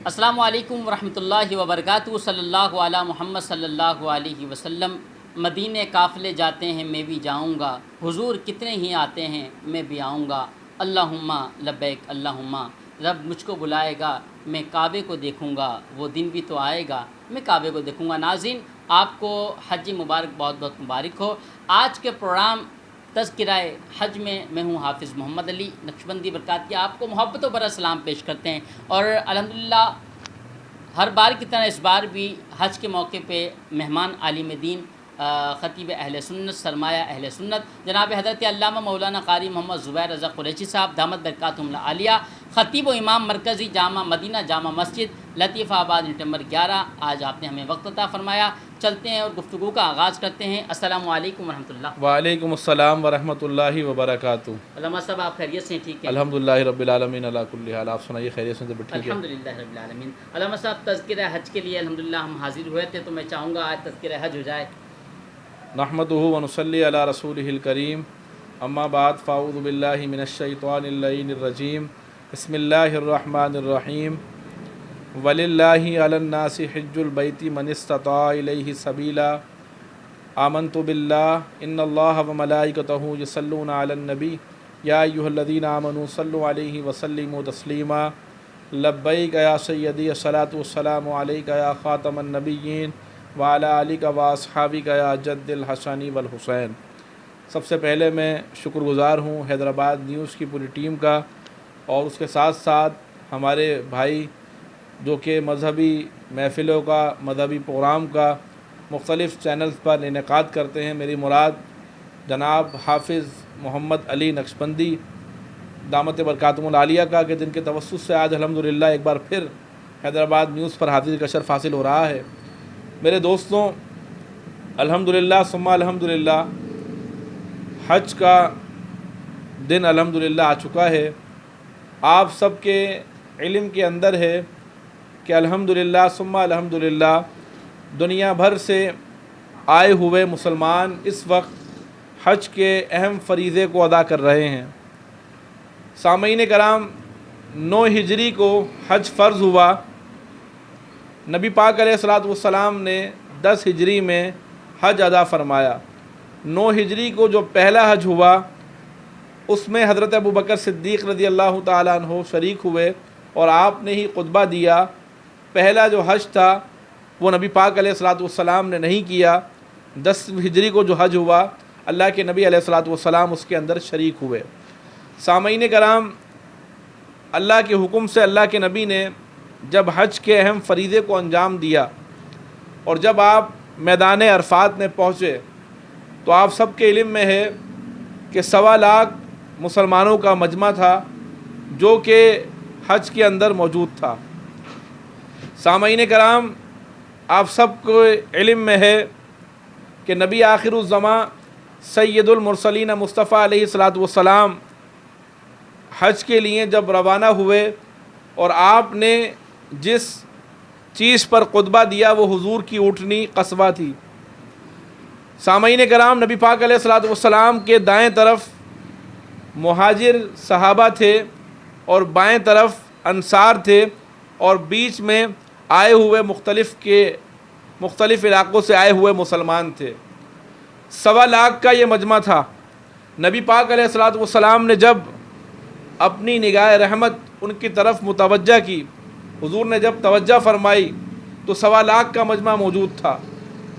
السلام علیکم ورحمۃ اللہ وبرکاتہ۔ صلی اللہ علی محمد صلی اللہ علیہ وسلم۔ مدینے قافلے جاتے ہیں میں بھی جاؤں گا، حضور کتنے ہی آتے ہیں میں بھی آؤں گا۔ اللہم لبیک اللہم، رب مجھ کو بلائے گا میں کعبے کو دیکھوں گا، وہ دن بھی تو آئے گا میں کعبے کو دیکھوں گا۔ ناظرین، آپ کو حج مبارک بہت بہت مبارک ہو۔ آج کے پروگرام تذکرہ حج میں ہوں حافظ محمد علی نقشبندی برکاتیہ آپ کو محبت و برا سلام پیش کرتے ہیں، اور الحمدللہ ہر بار کی طرح اس بار بھی حج کے موقع پہ مہمان عالم دین خطیب اہل سنت سرمایہ اہل سنت جناب حضرت علامہ مولانا قاری محمد زبیر رضا قریشی صاحب دامت برکاتہم العالیہ، خطیب و امام مرکزی جامع مدینہ جامع مسجد لطیف آباد نمبر 11۔ آج آپ نے ہمیں وقت عطا فرمایا، چلتے ہیں اور گفتگو کا آغاز کرتے ہیں۔ السلام علیکم ورحمۃ اللہ۔ وعلیکم السلام ورحمۃ اللہ وبرکاتہ۔ علامہ صاحب آپ خیریت سے ٹھیک ہیں؟ الحمدللہ رب العالمین علی کل حال۔ آپ سنائیے خیریت سے؟ ٹھیک ہے الحمدللہ رب العالمین۔ علامہ صاحب تذکرہ حج کے لیے الحمدللہ ہم حاضر ہوئے تھے، تو میں چاہوں گا آج تذکرہ حج ہو جائے۔ نحمدہ ونصلی علی رسولہ الکریم، اما بعد فاعوذ باللہ من الشیطان اللعین الرجیم، بسم اللہ الرحمن الرحیم۔ وللہ علی الناس حج البیت من استطاع الیہ سبیلا، آمنت باللہ ان اللہ وملائکتہ یصلون علی النبی یا ایھا الذین آمنوا صلوا علیہ وسلموا تسلیما۔ لبیک یا سیدی الصلاۃ والسلام علیک یا خاتم النبیین وعلی آلک واصحابک یا جد الحسن والحسین۔ سب سے پہلے میں شکر گزار ہوں حیدرآباد نیوز کی پوری ٹیم کا، اور اس کے ساتھ ساتھ ہمارے بھائی جو کہ مذہبی محفلوں کا مذہبی پروگرام کا مختلف چینلز پر انعقاد کرتے ہیں۔ میری مراد جناب حافظ محمد علی نقشبندی دامت برکاتہم العالیہ کا، کہ جن کے توسط سے آج الحمدللہ ایک بار پھر حیدرآباد نیوز پر حاضری کا شرف حاصل ہو رہا ہے۔ میرے دوستوں، الحمدللہ ثم الحمدللہ حج کا دن الحمدللہ آ چکا ہے۔ آپ سب کے علم کے اندر ہے کہ الحمدللہ ثم الحمدللہ دنیا بھر سے آئے ہوئے مسلمان اس وقت حج کے اہم فریضے کو ادا کر رہے ہیں۔ سامعین کرام، 9 ہجری کو حج فرض ہوا۔ نبی پاک علیہ الصلوۃ والسلام نے 10 ہجری میں حج ادا فرمایا۔ 9 ہجری کو جو پہلا حج ہوا اس میں حضرت ابوبکر صدیق رضی اللہ تعالیٰ عنہ شریک ہوئے، اور آپ نے ہی خطبہ دیا۔ پہلا جو حج تھا وہ نبی پاک علیہ الصلوۃ والسلام نے نہیں کیا۔ 10 ہجری کو جو حج ہوا اللہ کے نبی علیہ الصلوۃ والسلام اس کے اندر شریک ہوئے۔ سامعین کرام، اللہ کے حکم سے اللہ کے نبی نے جب حج کے اہم فریضے کو انجام دیا، اور جب آپ میدان عرفات میں پہنچے، تو آپ سب کے علم میں ہے کہ 1.25 لاکھ مسلمانوں کا مجمع تھا جو کہ حج کے اندر موجود تھا۔ سامعین کرام، آپ سب کو علم میں ہے کہ نبی آخر الزماں سید المرسلین مصطفیٰ علیہ الصلوۃ والسلام حج کے لیے جب روانہ ہوئے، اور آپ نے جس چیز پر خطبہ دیا وہ حضور کی اونٹنی قصبہ تھی۔ سامعین کرام، نبی پاک علیہ الصلوۃ والسلام کے دائیں طرف مہاجر صحابہ تھے، اور بائیں طرف انصار تھے، اور بیچ میں آئے ہوئے مختلف علاقوں سے آئے ہوئے مسلمان تھے۔ 1.25 لاکھ کا یہ مجمع تھا۔ نبی پاک علیہ الصلوۃ والسلام نے جب اپنی نگاہ رحمت ان کی طرف متوجہ کی، حضور نے جب توجہ فرمائی، تو 1.25 لاکھ کا مجمع موجود تھا۔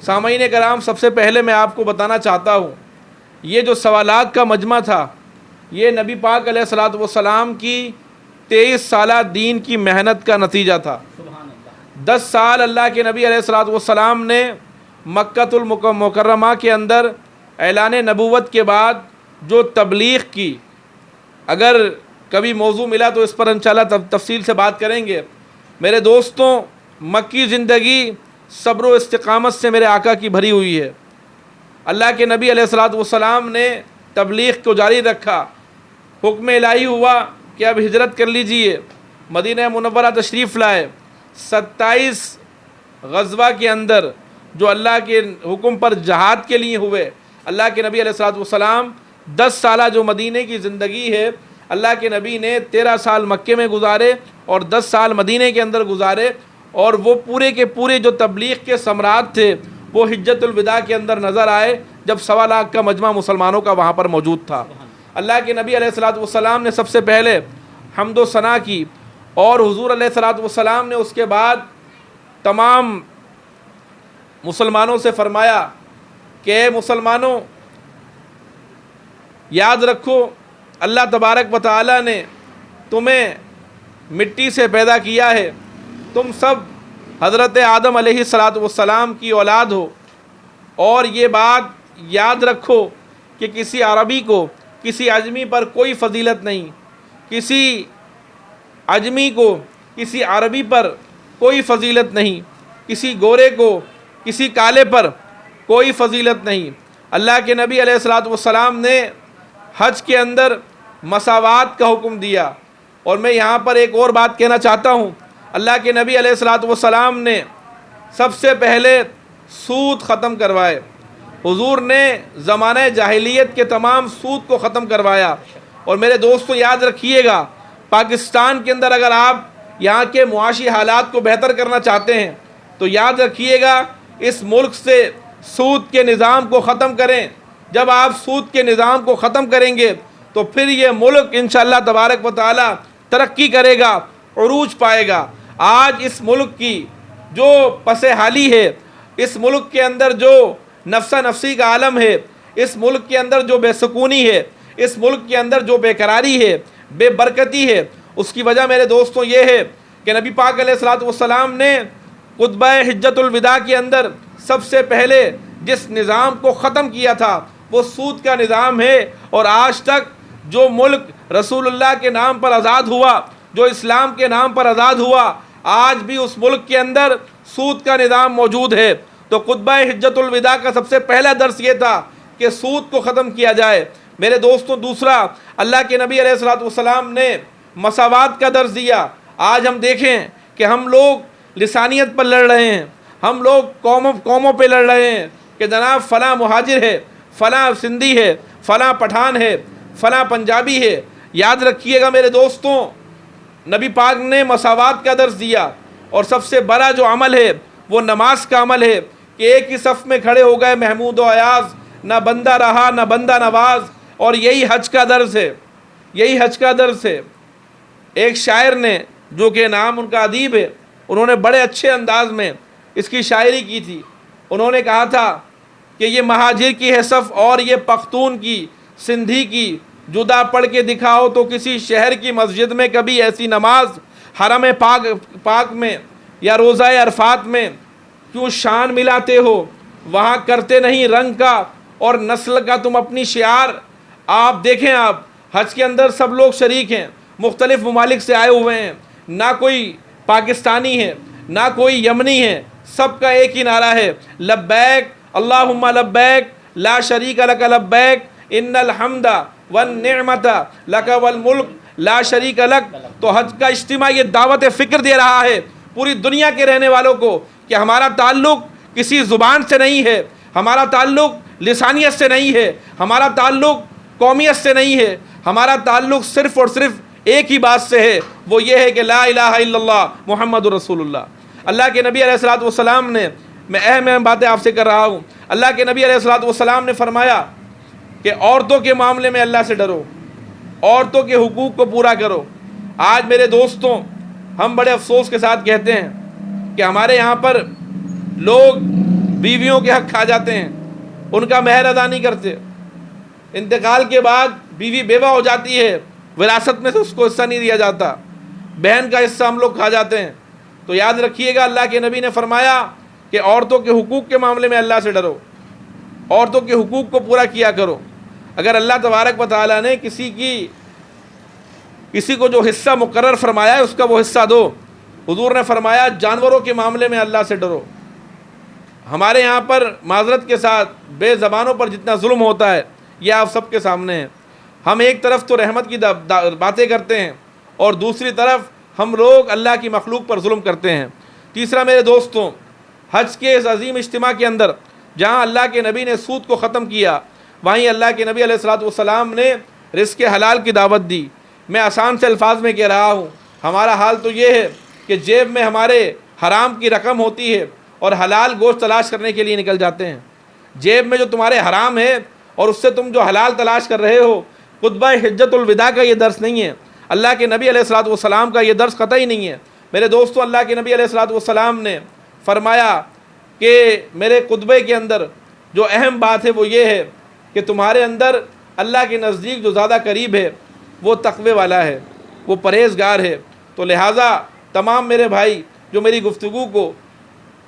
سامعین کرام، سب سے پہلے میں آپ کو بتانا چاہتا ہوں، یہ جو 1.25 لاکھ کا مجمع تھا، یہ نبی پاک علیہ الصلوۃ والسلام کی 23 سالہ دین کی محنت کا نتیجہ تھا۔ 10 سال اللہ کے نبی علیہ الصلوۃ والسلام نے مکۃ المکرمہ کے اندر اعلان نبوت کے بعد جو تبلیغ کی، اگر کبھی موضوع ملا تو اس پر انشاءاللہ تفصیل سے بات کریں گے۔ میرے دوستوں، مکی زندگی صبر و استقامت سے میرے آقا کی بھری ہوئی ہے۔ اللہ کے نبی علیہ الصلوۃ والسلام نے تبلیغ کو جاری رکھا۔ حکم الہی ہوا کہ اب ہجرت کر لیجئے، مدینہ منورہ تشریف لائے۔ 27 غزوہ کے اندر جو اللہ کے حکم پر جہاد کے لیے ہوئے، اللہ کے نبی علیہ الصلوۃ والسلام 10 سالہ جو مدینہ کی زندگی ہے، اللہ کے نبی نے 13 سال مکے میں گزارے اور 10 سال مدینے کے اندر گزارے، اور وہ پورے کے پورے جو تبلیغ کے ثمرات تھے وہ حجۃ الوداع کے اندر نظر آئے، جب 1.25 لاکھ کا مجمع مسلمانوں کا وہاں پر موجود تھا۔ اللہ کے نبی علیہ الصلوۃ والسلام نے سب سے پہلے حمد و ثنا کی، اور حضور علیہ الصلوۃ والسلام نے اس کے بعد تمام مسلمانوں سے فرمایا کہ اے مسلمانوں، یاد رکھو اللہ تبارک و تعالیٰ نے تمہیں مٹی سے پیدا کیا ہے، تم سب حضرت آدم علیہ السلام کی اولاد ہو، اور یہ بات یاد رکھو کہ کسی عربی کو کسی عجمی پر کوئی فضیلت نہیں، کسی عجمی کو کسی عربی پر کوئی فضیلت نہیں، کسی گورے کو کسی کالے پر کوئی فضیلت نہیں۔ اللہ کے نبی علیہ الصلوۃ والسلام نے حج کے اندر مساوات کا حکم دیا، اور میں یہاں پر ایک اور بات کہنا چاہتا ہوں۔ اللہ کے نبی علیہ الصلوۃ والسلام نے سب سے پہلے سود ختم کروائے، حضور نے زمانہ جاہلیت کے تمام سود کو ختم کروایا۔ اور میرے دوستو یاد رکھیے گا، پاکستان کے اندر اگر آپ یہاں کے معاشی حالات کو بہتر کرنا چاہتے ہیں تو یاد رکھیے گا اس ملک سے سود کے نظام کو ختم کریں۔ جب آپ سود کے نظام کو ختم کریں گے تو پھر یہ ملک انشاءاللہ تبارک و تعالی ترقی کرے گا، عروج پائے گا۔ آج اس ملک کی جو پس حالی ہے، اس ملک کے اندر جو نفسا نفسی کا عالم ہے، اس ملک کے اندر جو بے سکونی ہے، اس ملک کے اندر جو بے قراری ہے، بے برکتی ہے، اس کی وجہ میرے دوستوں یہ ہے کہ نبی پاک علیہ الصلوۃ والسلام نے خطبہ حجۃ الوداع کے اندر سب سے پہلے جس نظام کو ختم کیا تھا وہ سود کا نظام ہے۔ اور آج تک جو ملک رسول اللہ کے نام پر آزاد ہوا، جو اسلام کے نام پر آزاد ہوا، آج بھی اس ملک کے اندر سود کا نظام موجود ہے۔ تو خطبہ حجۃ الوداع کا سب سے پہلا درس یہ تھا کہ سود کو ختم کیا جائے۔ میرے دوستوں دوسرا، اللہ کے نبی علیہ الصلوۃ والسلام نے مساوات کا درس دیا۔ آج ہم دیکھیں کہ ہم لوگ لسانیت پر لڑ رہے ہیں، ہم لوگ قوموں پہ لڑ رہے ہیں کہ جناب فلاں مہاجر ہے، فلاں سندھی ہے، فلاں پٹھان ہے، فلاں پنجابی ہے۔ یاد رکھیے گا میرے دوستوں، نبی پاک نے مساوات کا درس دیا، اور سب سے بڑا جو عمل ہے وہ نماز کا عمل ہے کہ ایک ہی صف میں کھڑے ہو گئے محمود و ایاز، نہ بندہ رہا نہ بندہ نواز۔ اور یہی حج کا درس ہے، یہی حج کا درس ہے۔ ایک شاعر نے، جو کہ نام ان کا ادیب ہے، انہوں نے بڑے اچھے انداز میں اس کی شاعری کی تھی۔ انہوں نے کہا تھا کہ یہ مہاجر کی ہے صف اور یہ پختون کی، سندھی کی، جدا پڑھ کے دکھاؤ تو کسی شہر کی مسجد میں کبھی ایسی نماز، حرم پاک میں یا روزہ عرفات میں کیوں شان ملاتے ہو، وہاں کرتے نہیں رنگ کا اور نسل کا تم اپنی شعار۔ آپ دیکھیں، آپ حج کے اندر سب لوگ شریک ہیں، مختلف ممالک سے آئے ہوئے ہیں، نہ کوئی پاکستانی ہے نہ کوئی یمنی ہے، سب کا ایک ہی نعرہ ہے، لبیک اللہم لبیک لا شریک لک لبیک ان الحمد والنعمت لک والملک لا شریک لک۔ تو حج کا اجتماع یہ دعوت فکر دے رہا ہے پوری دنیا کے رہنے والوں کو کہ ہمارا تعلق کسی زبان سے نہیں ہے، ہمارا تعلق لسانیت سے نہیں ہے، ہمارا تعلق قومیت سے نہیں ہے، ہمارا تعلق صرف اور صرف ایک ہی بات سے ہے، وہ یہ ہے کہ لا الہ الا اللہ محمد رسول اللہ۔ اللہ کے نبی علیہ الصلوۃ والسلام نے، میں اہم باتیں آپ سے کر رہا ہوں، اللہ کے نبی علیہ الصلوۃ والسلام نے فرمایا کہ عورتوں کے معاملے میں اللہ سے ڈرو، عورتوں کے حقوق کو پورا کرو۔ آج میرے دوستوں، ہم بڑے افسوس کے ساتھ کہتے ہیں کہ ہمارے یہاں پر لوگ بیویوں کے حق کھا جاتے ہیں، ان کا مہر ادا نہیں کرتے، انتقال کے بعد بیوی بیوہ ہو جاتی ہے، وراثت میں سے اس کو حصہ نہیں دیا جاتا، بہن کا حصہ ہم لوگ کھا جاتے ہیں۔ تو یاد رکھیے گا، اللہ کے نبی نے فرمایا کہ عورتوں کے حقوق کے معاملے میں اللہ سے ڈرو، عورتوں کے حقوق کو پورا کیا کرو۔ اگر اللہ تبارک و تعالیٰ نے کسی کو جو حصہ مقرر فرمایا ہے اس کا وہ حصہ دو۔ حضور نے فرمایا جانوروں کے معاملے میں اللہ سے ڈرو۔ ہمارے یہاں پر معذرت کے ساتھ بے زبانوں پر جتنا ظلم ہوتا ہے یہ آپ سب کے سامنے ہے۔ ہم ایک طرف تو رحمت کی باتیں کرتے ہیں اور دوسری طرف ہم لوگ اللہ کی مخلوق پر ظلم کرتے ہیں۔ تیسرا میرے دوستوں، حج کے اس عظیم اجتماع کے اندر جہاں اللہ کے نبی نے سود کو ختم کیا، وہیں اللہ کے نبی علیہ الصلوۃ والسلام نے رزق حلال کی دعوت دی۔ میں آسان سے الفاظ میں کہہ رہا ہوں، ہمارا حال تو یہ ہے کہ جیب میں ہمارے حرام کی رقم ہوتی ہے اور حلال گوشت تلاش کرنے کے لیے نکل جاتے ہیں۔ جیب میں جو تمہارے حرام ہے اور اس سے تم جو حلال تلاش کر رہے ہو، خطبہ حجت الوداع کا یہ درس نہیں ہے، اللہ کے نبی علیہ الصلوۃ والسلام کا یہ درس قطعی نہیں ہے۔ میرے دوستو، اللہ کے نبی علیہ الصلوۃ والسلام نے فرمایا کہ میرے خطبے کے اندر جو اہم بات ہے وہ یہ ہے کہ تمہارے اندر اللہ کے نزدیک جو زیادہ قریب ہے وہ تقوی والا ہے، وہ پرہیزگار ہے۔ تو لہٰذا تمام میرے بھائی جو میری گفتگو کو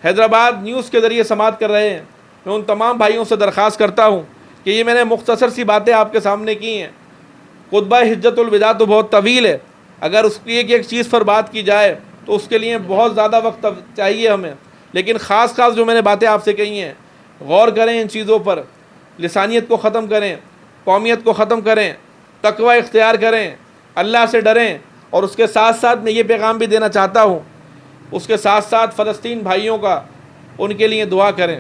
حیدرآباد نیوز کے ذریعے سماعت کر رہے ہیں، میں ان تمام بھائیوں سے درخواست کرتا ہوں کہ یہ میں نے مختصر سی باتیں آپ کے سامنے کی ہیں۔ خطبہ حجت الوداع تو بہت طویل ہے، اگر اس کی ایک چیز پر بات کی جائے تو اس کے لیے بہت زیادہ وقت چاہیے ہمیں، لیکن خاص جو میں نے باتیں آپ سے کہی ہیں، غور کریں ان چیزوں پر، لسانیت کو ختم کریں، قومیت کو ختم کریں، تقوی اختیار کریں، اللہ سے ڈریں، اور اس کے ساتھ ساتھ میں یہ پیغام بھی دینا چاہتا ہوں، اس کے ساتھ ساتھ فلسطین بھائیوں کا ان کے لیے دعا کریں،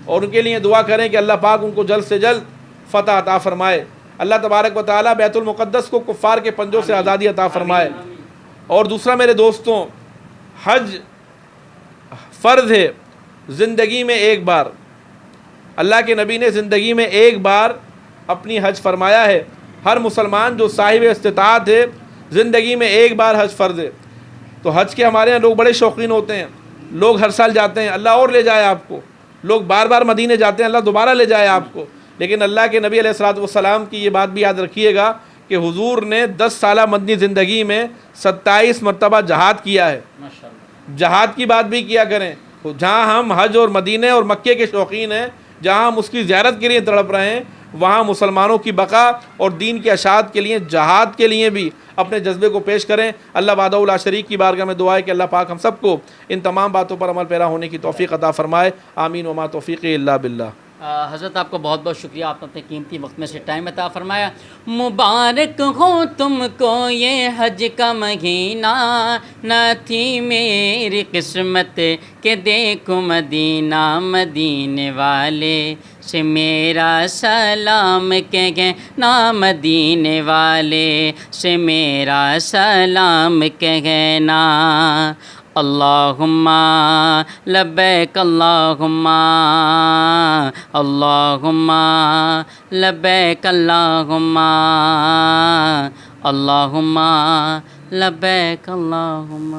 اور ان کے لیے دعا کریں کہ اللہ پاک ان کو جلد سے جلد فتح عطا فرمائے، اللہ تبارک و تعالیٰ بیت المقدس کو کفار کے پنجوں سے آزادی عطا فرمائے۔ اور دوسرا میرے دوستوں، حج فرض ہے زندگی میں ایک بار، اللہ کے نبی نے زندگی میں ایک بار اپنی حج فرمایا ہے۔ ہر مسلمان جو صاحب استطاعت ہے، زندگی میں ایک بار حج فرض ہے۔ تو حج کے ہمارے یہاں لوگ بڑے شوقین ہوتے ہیں، لوگ ہر سال جاتے ہیں، اللہ اور لے جائے آپ کو، لوگ بار بار مدینے جاتے ہیں، اللہ دوبارہ لے جائے آپ کو، لیکن اللہ کے نبی علیہ الصلوۃ والسلام کی یہ بات بھی یاد رکھیے گا کہ حضور نے 10 سالہ مدنی زندگی میں 27 مرتبہ جہاد کیا ہے۔ جہاد کی بات بھی کیا کریں، جہاں ہم حج اور مدینے اور مکے کے شوقین ہیں، جہاں ہم اس کی زیارت کے لیے تڑپ رہے ہیں، وہاں مسلمانوں کی بقا اور دین کی اشاعت کے لیے، جہاد کے لیے بھی اپنے جذبے کو پیش کریں۔ اللہ وحدہ لا شریک کی بارگاہ میں دعا ہے کہ اللہ پاک ہم سب کو ان تمام باتوں پر عمل پیرا ہونے کی توفیق عطا فرمائے، آمین وما توفیق الا باللہ۔ حضرت آپ کو بہت بہت شکریہ، آپ نے اپنے قیمتی وقت میں سے ٹائم عطا فرمایا۔ مبارک ہو تم کو یہ حج کا مہینہ، نہ تھی میری قسمت کہ دیکھوں مدینہ، مدینے والے سے میرا سلام کہنا، مدینے والے سے میرا سلام کہنا۔ اللہم لبیک اللہم اللہم لبیک اللہم اللہم لبیک اللہم۔